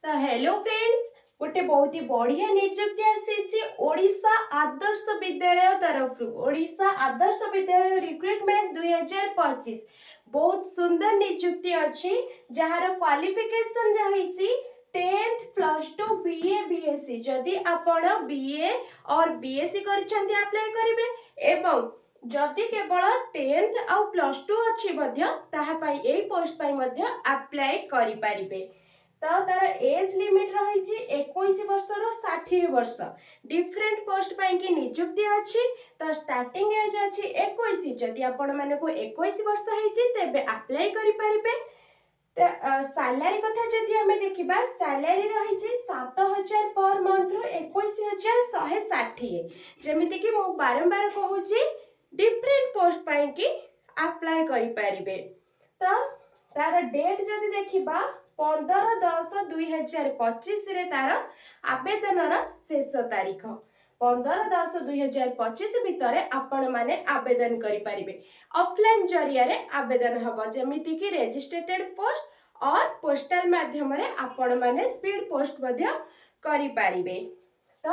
तो hello friends, गोटे बहुत ही बढ़िया नियुक्ति आसी ओडिशा आदर्श विद्यालय तरफ ओडिशा आदर्श विद्यालय रिक्रुटमेंट 2025 बहुत सुंदर नियुक्ति अच्छी जार क्वालिफिकेशन रही 10th +2 बीए बीएससी जदि आपण बीए और बीएससी कर अप्लाई करेंगे एवं जदि केवल 10th आउ +2 अच्छी पोस्ट अप्लाई करें तो तार एज लिमिट रही 21 वर्ष रु 60 वर्ष डिफरेंट पोस्ट की नियुक्ति अच्छी। तो स्टार्टिंग एज अच्छी 21 जदि आपण माने को 21 वर्ष होइछि तेबे अप्लाई करि परिबे। सैलरी कथा जदि हमें देखिबा सैलरी रही 7000 पर मंथ रु 21160 जेमिति कि मो बारंबार कहूछि डिफरेंट पोस्ट की अप्लाई करि परिबे। तो तार डेट जदि देखिबा 15/10/2025 रे तार आवेदनर शेष तारीख 15/10/2025 भितर आपण माने आवेदन करि परिबे। ऑफलाइन जरिया रे आवेदन हबो जेमिति कि रजिस्ट्रेटेड पोस्ट और पोस्टल माध्यम रे आपण माने स्पीड पोस्ट मध्य करि परिबे। तो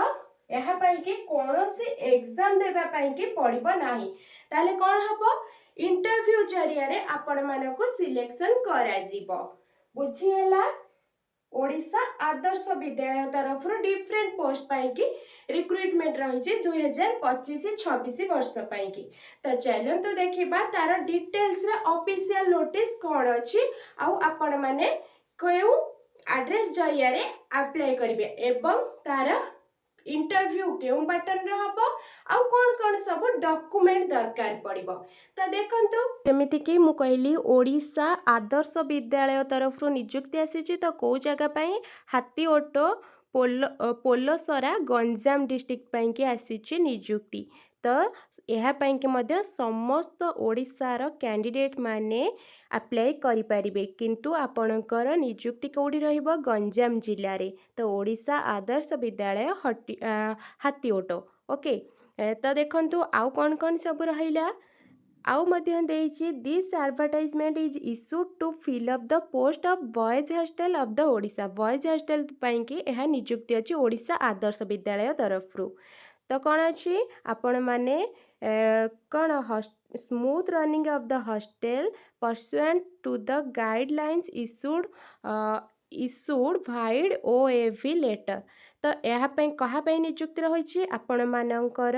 यहाँ पाई कि कौनसी एग्जाम देवा पाई कि पड़िबो नाही ताले कोन हबो इंटरव्यू जरिया रे आपण मानको सिलेक्शन करा जिवो। बुझीला ओडिशा आदर्श विद्यालय तरफ डिफरेंट पोस्ट पाई रिक्रुटमेंट रही 2025-26 वर्ष पाई। तो चलते देखा तार डिटेल्स ऑफिशियल नोटिस कौन अच्छी आपण माने क्यों एड्रेस जरिया रे अप्लाई करेंगे एवं तार इंटरव्यू क्यों पैटर्न रे हबो आउ कौन कौन सब डॉक्यूमेंट दरकार पड़िबो। तो देखंतु जेमिति कि मु कहली ओडिशा आदर्श विद्यालय तरफ नियुक्ति आसी तो कौ जगह पाई हाथीओटो पोलसरा गंजाम डिस्ट्रिक्ट पाई कि आसी नियुक्ति। तो यह पाई कि मध्य समस्त ओडिशार कैंडिडेट माने अप्लाई करि परिबे किंतु आपणकर नियुक्ति कौड़ी रहिबो गंजाम जिल्ला रे। तो ओडिशा आदर्श विद्यालय हाथीओटो ओके। तो देखंतु आउ कौन कौन सब रहिला आउ मध्य देइछि this advertisement is issued to fill up the post of boys hostel of the Odisha boys hostel पाई कि यह नियुक्ति अछि ओडिशा आदर्श विद्यालय तरफ। तो कौन अच्छी आपण माने कौन smooth running of the hostel pursuant to the guidelines issued vide OAV letter. तो यहाँ कहा नियुक्ति रही आपण मानकर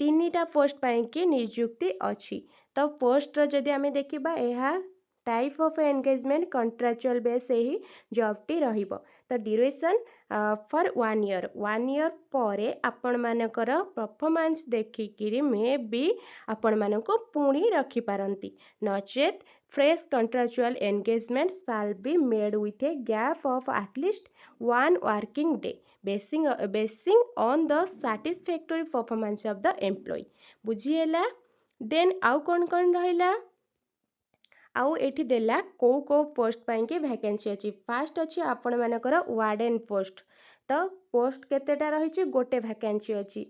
3टा पोस्ट पाई कि नियुक्ति अच्छी। तो पोस्ट जदि आम देखा यह type of engagement contractual base he job T रहिबो। तो ड्यूरेशन फॉर 1 ईयर 1 ईयर परे आपण मानकर परफॉर्मेंस देखिकी मे भी आपण मानको पुणी रखी पारंती नचेत fresh contractual engagement shall be made with a gap of at least 1 working day basing on the satisfactory performance of the employ. बुझीला देन आउ कौन कौन रहिला आउ एठी देला को पोस्ट पाई कि वैकेंसी अच्छी। फास्ट अच्छी आपण मानकर वार्डन पोस्ट। तो पोस्ट केतेटा रही गोटे वैकेंसी अच्छी।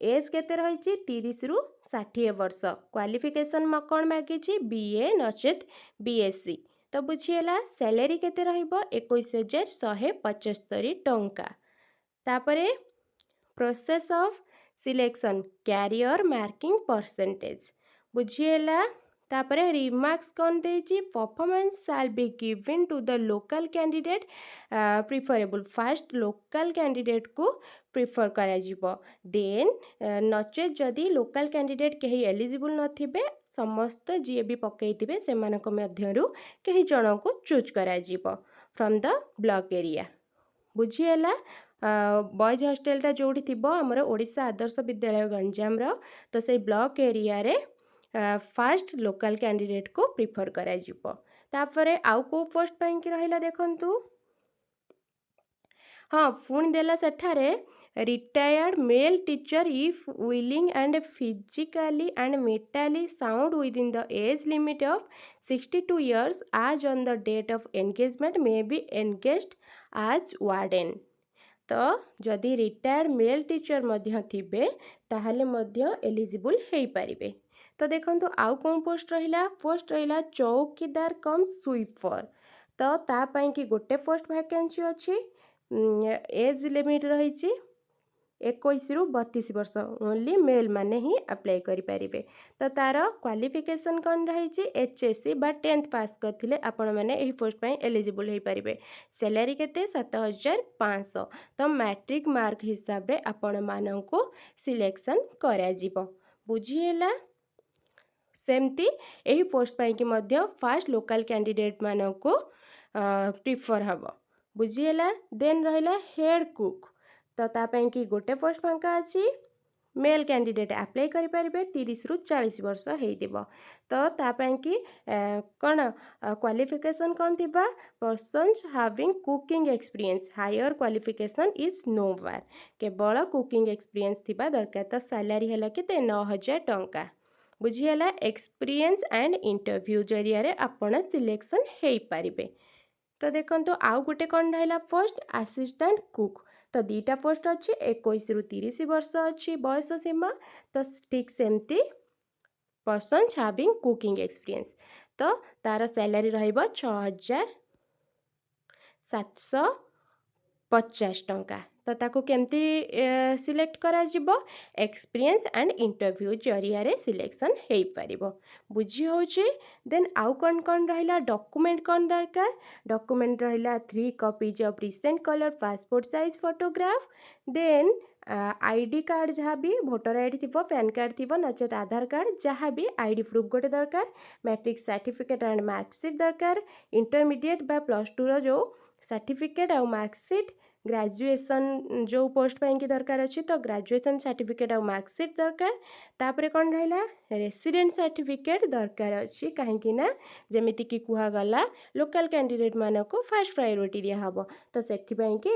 एज केते रही 30 रु 60 वर्ष क्वालिफिकेशन कौन मागिछि बीए नचेत बीएससी। तो बुझीला सैलरी केते रहिबो 21,175 टंका। तापरे process of selection career marking percentage बुझीला। तापरे रिमार्क्स कौन देछि performance shall be given to the local candidate preferable fast local candidate को प्रिफर करा जिवो। देन नचेत जदि लोकल कैंडिडेट कहीं एलिजिबल नथिबे समस्त जी भी पकईथिबे सेमानक मध्यरु कहीं जन को चूज करा जिवो फ्रॉम द ब्लॉक एरिया। बुझीला बॉयज हॉस्टेलटा जोड़ी थी आमर ओडिशा आदर्श विद्यालय गंजाम तो से ब्लॉक एरिया रे फास्ट लोकल कैंडिडेट को प्रिफर करा जिवो। तापरे आउ को पोस्ट पाई कि रहिला देखंतु हाँ पुणी देला सेठारे retired male teacher if willing and physically and mentally sound within the age limit of 62 years as on the date of engagement may be engaged as warden. तो जदि रिटायर्ड मेल टीचर मध्य थिबे ताहले मध्य eligible हेई पारिबे। तो देखंतु आउ कौन पोस्ट रहिला चौकीदार कम स्वीपर। तो ता ପାଇଁ कि गोटे पोस्ट वैकेंसी अच्छी एज लिमिट रही 21 रु 32 वर्ष ओनली मेल माने ही अप्लाई करें। तो तार क्वालिफिकेशन कौन रही HSC बा 10th पास करथिले आपण माने एही पोस्ट पई एलिजिबल हो पारिबे। सैलरी केते 7500। तो मैट्रिक मार्क हिसाब रे आपण माननको सिलेक्शन करा जिवो। बुझिएला सेमती एही पोस्ट पई कि मध्य फास्ट लोकल कैंडिडेट माननको प्रिफर हबो। बुझिएला देन रहिला हेड कुक। तो तापाई कि गोटे पोस्ट फांका अच्छी मेल कैंडिडेट अप्लाई करें 30 रु 40 वर्ष हो। तो तापाई कि कौन क्वालिफिकेशन कौन थी persons having cooking experience higher qualification is no bar केवल कुकिंग एक्सपीरियंस थी दरकार। तो सैलरी है कि 9000 टंका। बुझीगला एक्सपीरियंस एंड इंटरव्यू जरिया आपण सिलेक्शन हो पारे। तो देखो आउ गोटे कौन रहा पोस्ट असिस्टेंट कुक। तो दीटा पोस्ट अच्छी 21 रु 30 वर्ष अच्छी बयस सीमा। तो ठीक सेमती पर्सन्स हैविंग कुकिंग एक्सपीरियंस। तो तार सैलरी रहिबो 6750 टंका। तो ताको केमती सिलेक्ट करा जिवो एक्सपीरियंस एंड इंटरव्यू जरिया रे सिलेक्शन हो पारिबो। बुझी होची। देन आउ कौन कौन रहिला डॉक्यूमेंट कौन दरकार डॉक्यूमेंट रहिला 3 copies of recent colour passport size photograph. Then ID card जहाँ भी भोटर आईडी थी पैन कार्ड थी नचेत आधार कार्ड जहाँ भी आईडी प्रूफ गोटे दरकार। मैट्रिक सर्टिफिकेट एंड मार्कशीट दरकार। इंटरमीडिएट बा +2 जो सर्टिफिकेट और मार्कशीट। ग्रेजुएशन जो पोस्ट पाई दरकार अच्छी तो ग्रेजुएशन सर्टिफिकेट और मार्कशीट दरकार। तापर कौन रहा रेसिडेंट सर्टिफिकेट दरकार अच्छी कहीं जमीती कि कहगला लोकल कैंडिडेट मान को फास्ट प्रायोरिटी दिहब। तो से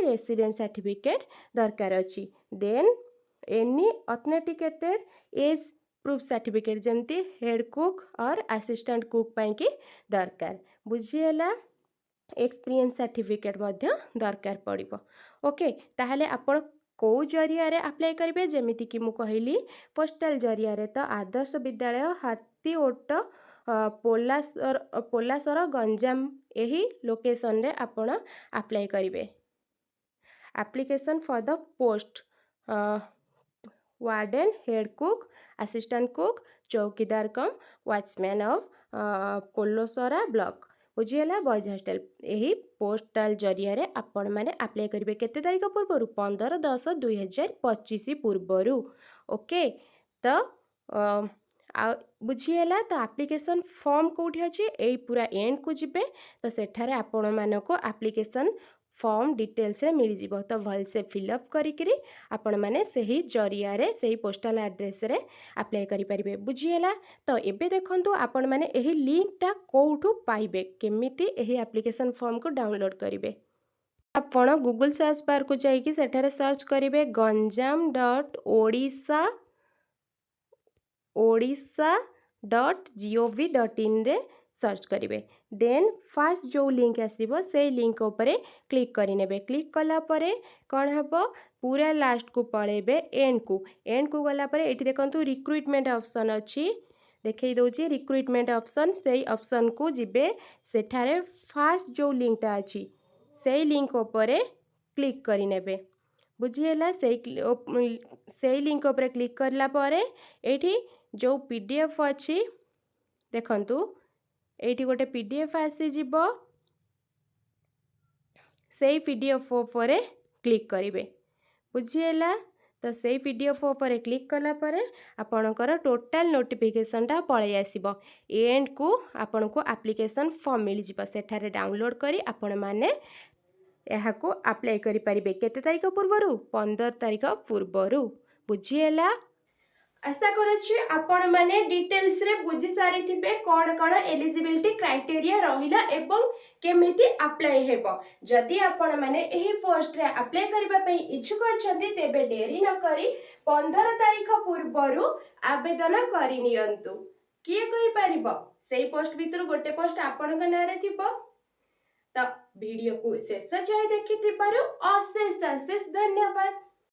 रेसिडेंट सर्टिफिकेट दरकार अच्छी। Then any authenticated age proof certificate जमती हेड कुक और असिस्टेंट कुक पाई दरकार। बुझीगला एक्सपीरियंस सर्टिफिकेट दरकार पड़िबो। ओके ताहले आपण को जरिया रे अप्लाई करेंगे जमीती कि कहली पोस्टल जरिया रे। तो आदर्श विद्यालय हाथीओट पोलासर गंजाम यही लोकेशन रे आपण अप्लाई करेंगे। Application for the post warden head cook assistant cook चौकीदार cum watchman of Polasara block. बुझीगला बॉयज हॉस्टल यही पोस्टल जरिया रे आपण मैंने अप्लाई करेंगे केते तारीख पूर्व 15/10/2025 पूर्वर। ओके तो बुझीगला। तो एप्लिकेशन फॉर्म कौटी अच्छी यही पूरा एंड को जिबे। तो सेठारे आपण मानको एप्लिकेशन फॉर्म डिटेल्स मिल जिवो। तो भल से फिलअप करिकरी आपण माने सही जरिया रे सही पोस्टल एड्रेस रे अप्लाई करि परिबे। बुझीगला। तो एबे देखंतु आपण माने एही लिंक टा कोठू पाइबे केमिति एही एप्लिकेशन फॉर्म को डाउनलोड करिबे। आपण गूगल सर्च बार को जाइकी सेठारे सर्च करिबे ganjam.odisha.gov.in रे सर्च करेंगे। देन फास्ट जो लिंक आसीबो से लिंक उपरे क्लिक करिनेबे। क्लिक कला परे कौन हेबो पूरा लास्ट को पळेबे एंड को गला परे एठी देखंतु रिक्रुटमेंट ऑप्शन अच्छी देखई दउची रिक्रुटमेंट ऑप्शन से ऑप्शन को जिबे। सेठारे फास्ट जो लिंक टा अच्छी से लिंक उपरे क्लिक करिनेबे। बुझीगला से लिंक उपरे क्लिक करला परे एठी जो पीडीएफ अच्छी देखंतु एठी गोटे पीडीएफ आसी जिवो से पीडीएफ उपरे क्लिक करिवे। बुझीगला। तो से पीडीएफ उपरे क्लिक कला परे आपणकर टोटल नोटिफिकेशन टा पळै आसीबो। एंड को आपन को एप्लिकेशन फॉर्म मिल जिवो सेठारे डाउनलोड करी आपण माने एहाको अप्लाई करि परिबे केते तारीख पूर्वरु 15 तारीख पूर्वरु। बुझीगला। आशा करुच्ची आपण माने डिटेल्स रे बुझी सारी थिबे कोन कोन एलिजिबिलिटी क्राइटेरिया रहिला एवं केमिति अप्लाई हेबो। जदि आपण माने एही पोस्ट रे अप्लाई करबा पई इच्छुक अछंती तेबे डेरी न करी 15 तारीख पूर्वरु आवेदन करि नियंतु। किए कहि परिबो सेही पोस्ट भितर गोटे पोस्ट आपण का नारे थिबो। तो वीडियो को शेष जाय देखि थिबारु अशेष धन्यवाद।